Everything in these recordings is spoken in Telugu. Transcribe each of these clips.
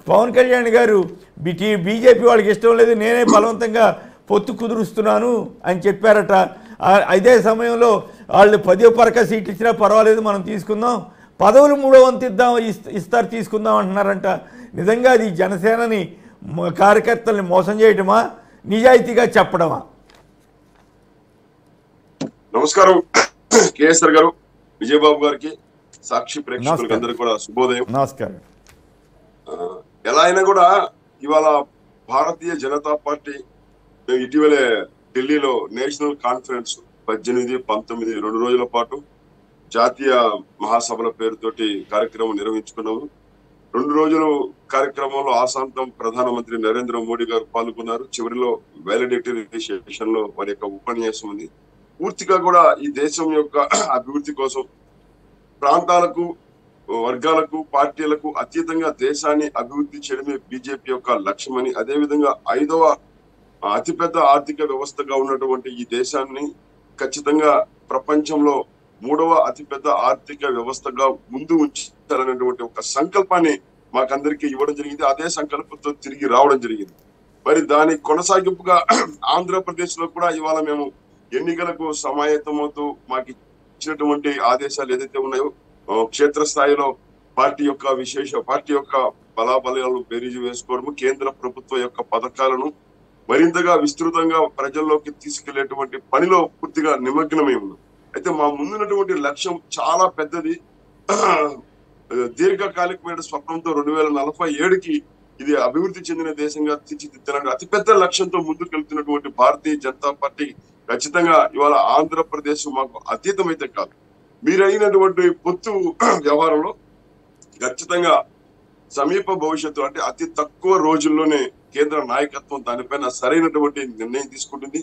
పవన్ కళ్యాణ్ గారు బీజేపీ వాళ్ళకి ఇష్టం లేదు, నేనే బలవంతంగా పొత్తు కుదురుస్తున్నాను అని చెప్పారట. అదే సమయంలో వాళ్ళు 10వ పరక సీట్లు ఇచ్చినా పర్వాలేదు మనం తీసుకుందాం, పదవులు 3వ వంతు ఇస్తారు తీసుకుందాం అంటున్నారంట. నిజంగా అది జనసేనని కార్యకర్తల్ని మోసం చేయటమా, నిజాయితీగా చెప్పడమా? నమస్కారం కేఎస్ఆర్ గారు, విజయబాబు గారికి, సాక్షి ప్రేక్షకులకి అందరికీ కూడా శుభోదయం. నమస్కారం. ఎలా అయినా కూడా ఇవాళ భారతీయ జనతా పార్టీ ఇటీవలే ఢిల్లీలో నేషనల్ కాన్ఫరెన్స్ 18, 19 2 రోజుల పాటు జాతీయ మహాసభల పేరుతోటి కార్యక్రమం నిర్వహించుకున్నాము. 2 రోజుల కార్యక్రమంలో ఆశాంతం ప్రధానమంత్రి నరేంద్ర మోడీ గారు పాల్గొన్నారు. చివరిలో వాలిడేటరీ సెషన్ లో వారి యొక్క ఉపన్యాసం ఉంది. పూర్తిగా కూడా ఈ దేశం యొక్క అభివృద్ధి కోసం ప్రాంతాలకు, వర్గాలకు, పార్టీలకు అతీతంగా దేశాన్ని అభివృద్ధి చేయడమే బీజేపీ యొక్క లక్ష్యమని, అదేవిధంగా 5వ అతిపెద్ద ఆర్థిక వ్యవస్థగా ఉన్నటువంటి ఈ దేశాన్ని ఖచ్చితంగా ప్రపంచంలో 3వ అతిపెద్ద ఆర్థిక వ్యవస్థగా ముందు ఉంచాలనేటువంటి ఒక సంకల్పాన్ని మాకందరికీ ఇవ్వడం జరిగింది. అదే సంకల్పంతో తిరిగి రావడం జరిగింది. మరి దాని కొనసాగింపుగా ఆంధ్రప్రదేశ్ లో కూడా ఇవాళ మేము ఎన్నికలకు సమాయత్తమవుతూ మాకు ఇచ్చినటువంటి ఆదేశాలు ఏదైతే ఉన్నాయో క్షేత్రస్థాయిలో పార్టీ యొక్క బలాబలాలను బేరీజు వేసుకోవడము, కేంద్ర ప్రభుత్వ యొక్క పథకాలను మరింతగా విస్తృతంగా ప్రజల్లోకి తీసుకెళ్లేటువంటి పనిలో పూర్తిగా నిమగ్నమై ఉన్నాం. అయితే మా ముందున్నటువంటి లక్ష్యం చాలా పెద్దది. దీర్ఘకాలికమైన స్వప్నంతో 2047కి ఇది అభివృద్ధి చెందిన దేశంగా తీర్చిదిద్దాలని అతిపెద్ద లక్ష్యంతో ముందుకు వెళ్తున్నటువంటి భారతీయ జనతా పార్టీ ఖచ్చితంగా ఇవాళ ఆంధ్రప్రదేశ్ మాకు అతీతమైతే కాదు. మీరైనటువంటి పొత్తు వ్యవహారంలో ఖచ్చితంగా సమీప భవిష్యత్తు అంటే అతి తక్కువ రోజుల్లోనే కేంద్ర నాయకత్వం దానిపైన సరైనటువంటి నిర్ణయం తీసుకుంటుంది.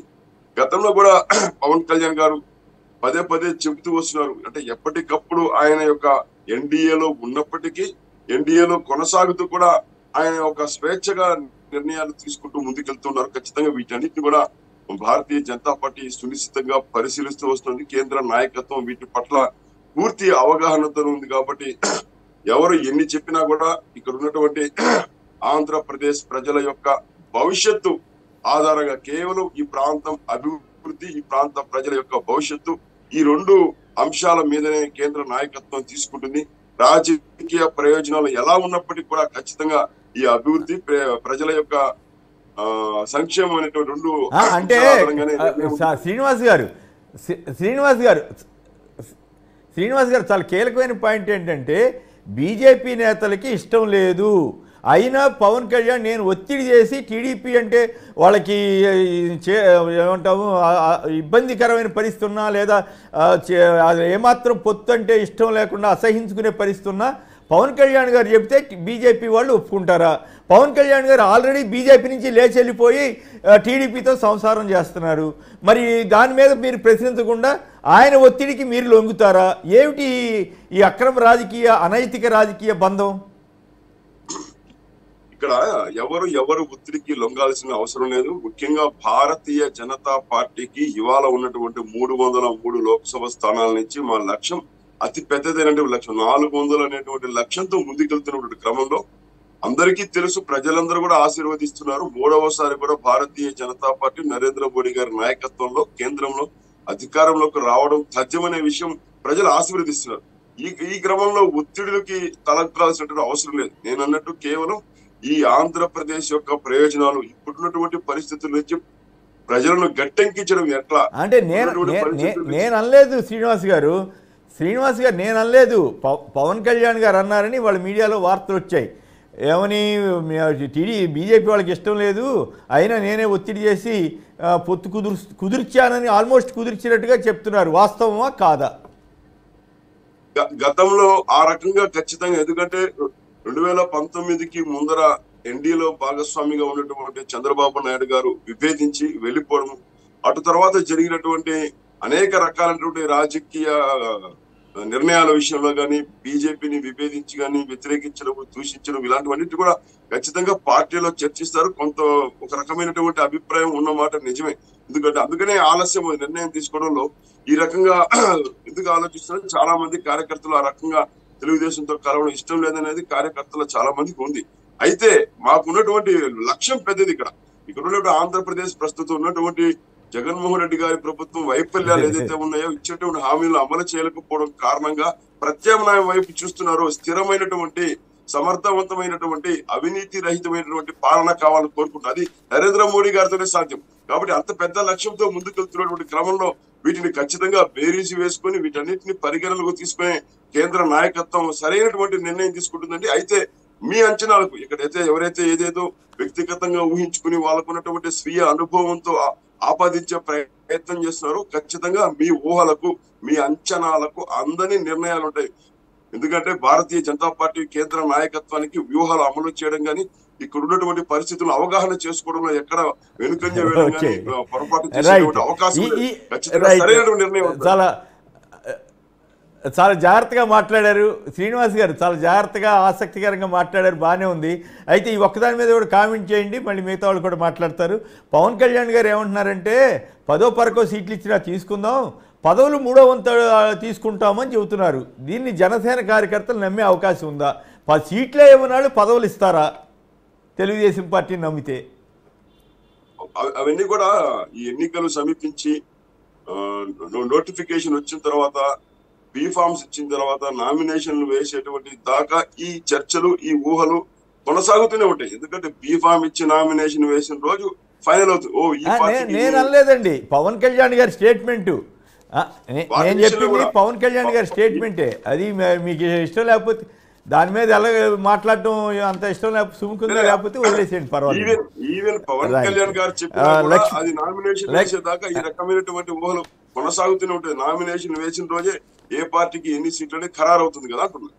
గతంలో కూడా పవన్ కళ్యాణ్ గారు పదే చెబుతూ వస్తున్నారు. అంటే ఎప్పటికప్పుడు ఆయన యొక్క ఎన్డీఏలో ఉన్నప్పటికీ ఎన్డీఏలో కొనసాగుతూ కూడా ఆయన ఒక స్వేచ్ఛగా నిర్ణయాలు తీసుకుంటూ ముందుకెళ్తున్నారు. ఖచ్చితంగా వీటన్నిటిని కూడా భారతీయ జనతా పార్టీ సునిశ్చితంగా పరిశీలిస్తూ వస్తుంది. కేంద్ర నాయకత్వం వీటి పట్ల పూర్తి అవగాహనతో ఉంది. కాబట్టి ఎవరు ఎన్ని చెప్పినా కూడా ఇక్కడ ఉన్నటువంటి ఆంధ్రప్రదేశ్ ప్రజల యొక్క భవిష్యత్తు ఆధారంగా కేవలం ఈ ప్రాంతం అభివృద్ధి, ఈ ప్రాంత ప్రజల యొక్క భవిష్యత్తు, ఈ 2 అంశాల మీదనే కేంద్ర నాయకత్వం తీసుకుంటుంది. రాజకీయ ప్రయోజనాలు ఎలా ఉన్నప్పటికీ కూడా ఖచ్చితంగా ఈ అభివృద్ధి, ప్రజల యొక్క సంక్షేమం అనేటువంటి 2 అంటే శ్రీనివాస్ గారు చాలా కీలకమైన పాయింట్ ఏంటంటే బీజేపీ నేతలకి ఇష్టం లేదు, అయినా పవన్ కళ్యాణ్ నేను ఒత్తిడి చేసి టీడీపీ అంటే వాళ్ళకి ఏమంటాము ఇబ్బందికరమైన పరిస్థితి ఉన్నా లేదా ఏమాత్రం పొత్తు అంటే ఇష్టం లేకుండా అసహించుకునే పరిస్థితి ఉన్నా పవన్ కళ్యాణ్ గారు చెప్తే బీజేపీ వాళ్ళు ఒప్పుకుంటారా? పవన్ కళ్యాణ్ గారు ఆల్రెడీ బీజేపీ నుంచి లేచి వెళ్ళిపోయి టీడీపీతో సంసారం చేస్తున్నారు. మరి దాని మీద మీరు ప్రశ్నించకుండా ఆయన ఒత్తిడికి మీరు లొంగుతారా? ఏమిటి ఈ అక్రమ రాజకీయ, అనైతిక రాజకీయ బంధం? ఇక్కడ ఎవరు ఒత్తిడికి లొంగాల్సిన అవసరం లేదు. ముఖ్యంగా భారతీయ జనతా పార్టీకి ఇవాళ ఉన్నటువంటి 303 లోక్సభ స్థానాల నుంచి మా లక్ష్యం అతి పెద్దదైనటువంటి లక్ష్యం 400 అనేటువంటి లక్ష్యంతో ముందుకెళ్తున్నటువంటి క్రమంలో అందరికీ తెలుసు, ప్రజలందరూ కూడా ఆశీర్వదిస్తున్నారు. 3వసారి కూడా భారతీయ జనతా పార్టీ నరేంద్ర మోడీ గారి నాయకత్వంలో కేంద్రంలో అధికారంలోకి రావడం తథ్యమనే విషయం ప్రజలు ఆశీర్వదిస్తున్నారు. ఈ క్రమంలో ఒత్తిడికి తలెత్తాల్సినటువంటి అవసరం లేదు. నేను అన్నట్టు కేవలం ఈ ఆంధ్రప్రదేశ్ యొక్క ప్రయోజనాలు ఇప్పుడున్నటువంటి పరిస్థితుల నుంచి ప్రజలను గట్టెంకించడం ఎట్లా అంటే నేను అనలేదు శ్రీనివాస్ గారు నేను అనలేదు. పవన్ కళ్యాణ్ గారు అన్నారని వాళ్ళ మీడియాలో వార్తలు వచ్చాయి. ఏమని బీజేపీ వాళ్ళకి ఇష్టం లేదు, అయినా నేనే ఒత్తిడి చేసి పొత్తు కుదిర్చానని ఆల్మోస్ట్ కుదిర్చినట్టుగా చెప్తున్నారు. వాస్తవమా కాదా? గతంలో ఆ రకంగా ఖచ్చితంగా, ఎందుకంటే 2019కి ముందర ఎన్డీఏలో భాగస్వామిగా ఉన్నటువంటి చంద్రబాబు నాయుడు గారు విభేదించి వెళ్ళిపోవడం, అటు తర్వాత జరిగినటువంటి అనేక రకాలైనటువంటి రాజకీయ నిర్ణయాల విషయంలో కానీ బీజేపీని విభేదించి కానీ వ్యతిరేకించడం, దూషించడం ఇలాంటివన్నిటి కూడా ఖచ్చితంగా పార్టీలో చర్చిస్తారు. ఒక రకమైనటువంటి అభిప్రాయం ఉన్నమాట నిజమే. అందుకనే ఆలస్యం నిర్ణయం తీసుకోవడంలో ఈ రకంగా ఎందుకు ఆలోచిస్తున్నారు, చాలా మంది కార్యకర్తలు ఆ రకంగా తెలుగుదేశంతో కలవడం ఇష్టం లేదనేది కార్యకర్తలు చాలా మందికి ఉంది. అయితే మాకున్నటువంటి లక్ష్యం పెద్దది. ఇక్కడ ఉన్నటువంటి ఆంధ్రప్రదేశ్ ప్రస్తుతం ఉన్నటువంటి జగన్మోహన్ రెడ్డి గారి ప్రభుత్వం వైఫల్యాలు ఏదైతే ఉన్నాయో, ఇచ్చేటువంటి హామీలు అమలు చేయలేకపోవడం కారణంగా ప్రత్యామ్నాయం వైపు చూస్తున్నారు. స్థిరమైనటువంటి సమర్థవంతమైనటువంటి అవినీతి రహితమైనటువంటి పాలన కావాలని కోరుకుంటున్నారు. అది నరేంద్ర మోడీ గారితోనే సాధ్యం. కాబట్టి అంత పెద్ద లక్ష్యంతో ముందుకెళ్తున్నటువంటి క్రమంలో వీటిని ఖచ్చితంగా బేరీజు వేసుకొని వీటన్నిటిని పరిగణనలోకి తీసుకునే కేంద్ర నాయకత్వం సరైనటువంటి నిర్ణయం తీసుకుంటుందండి. అయితే మీ అంచనాలకు ఇక్కడైతే ఎవరైతే ఏదేదో వ్యక్తిగతంగా ఊహించుకుని వాళ్ళకున్నటువంటి స్వీయ అనుభవంతో ఆపాదించే ప్రయత్నం చేస్తున్నారో, ఖచ్చితంగా మీ ఊహలకు మీ అంచనాలకు అందని నిర్ణయాలు ఉంటాయి. ఎందుకంటే భారతీయ జనతా పార్టీ కేంద్ర నాయకత్వానికి వ్యూహాలు అమలు చేయడం కానీ, ఇక్కడ ఉన్నటువంటి పరిస్థితులను అవగాహన చేసుకోవడంలో ఎక్కడ వెనుకంజ వేయడం కానీ, పొరపాటు చేసేటువంటి అవకాశం ఖచ్చితంగా సరైనటువంటి నిర్ణయం. చాలా జాగ్రత్తగా మాట్లాడారు శ్రీనివాస్ గారు, చాలా జాగ్రత్తగా ఆసక్తికరంగా మాట్లాడారు, బాగానే ఉంది. అయితే ఈ ఒక్కదాని మీద కూడా కామెంట్ చేయండి, మళ్ళీ మిగతా వాళ్ళు కూడా మాట్లాడతారు. పవన్ కళ్యాణ్ గారు ఏమంటున్నారంటే 10వ 12వ సీట్లు ఇచ్చినా తీసుకుందాం, పదవులు 3వ వంతు తీసుకుంటామని చెబుతున్నారు. దీన్ని జనసేన కార్యకర్తలు నమ్మే అవకాశం ఉందా? 10 సీట్లే ఇవ్వనాడు పదవులు ఇస్తారా తెలుగుదేశం పార్టీని నమ్మితే? అవన్నీ కూడా ఈ ఎన్నికలు సమీపించి నోటిఫికేషన్ వచ్చిన తర్వాత, బీ ఫార్మ్స్ ఇచ్చిన తర్వాత, నామినేషన్లు వేసేటువంటి దాకా ఈ చర్చలు ఈ ఊహలు కొనసాగుతూనే ఉంటాయి. ఎందుకంటే బీ ఫార్మ్ ఇచ్చి నామినేషన్ వేసిన రోజు ఫైనల్ అవుతుంది. నేను అనలేదండి, పవన్ కళ్యాణ్ గారి స్టేట్మెంట్ నేను చెప్పింది పవన్ కళ్యాణ్ గారి స్టేట్మెంటే. అది మీకు ఇష్టం లేకపోతే దాని మీద ఎలా మాట్లాడటం అంత ఇష్టం లేకపోతే సుముఖంగా లేకపోతే వదిలేసేయండి, పర్వాలేదు. ఈవెన్ పవన్ కళ్యాణ్ గారు చెప్పిన అది నామినేషన్ వేసేదాకా ఈ రకమైనటువంటి ఊహలు కొనసాగుతూనే ఉంటుంది. నామినేషన్ వేసిన రోజే ఏ పార్టీకి ఎన్ని సీట్లు అనేది ఖరారు అవుతుంది కదా అంటున్నా.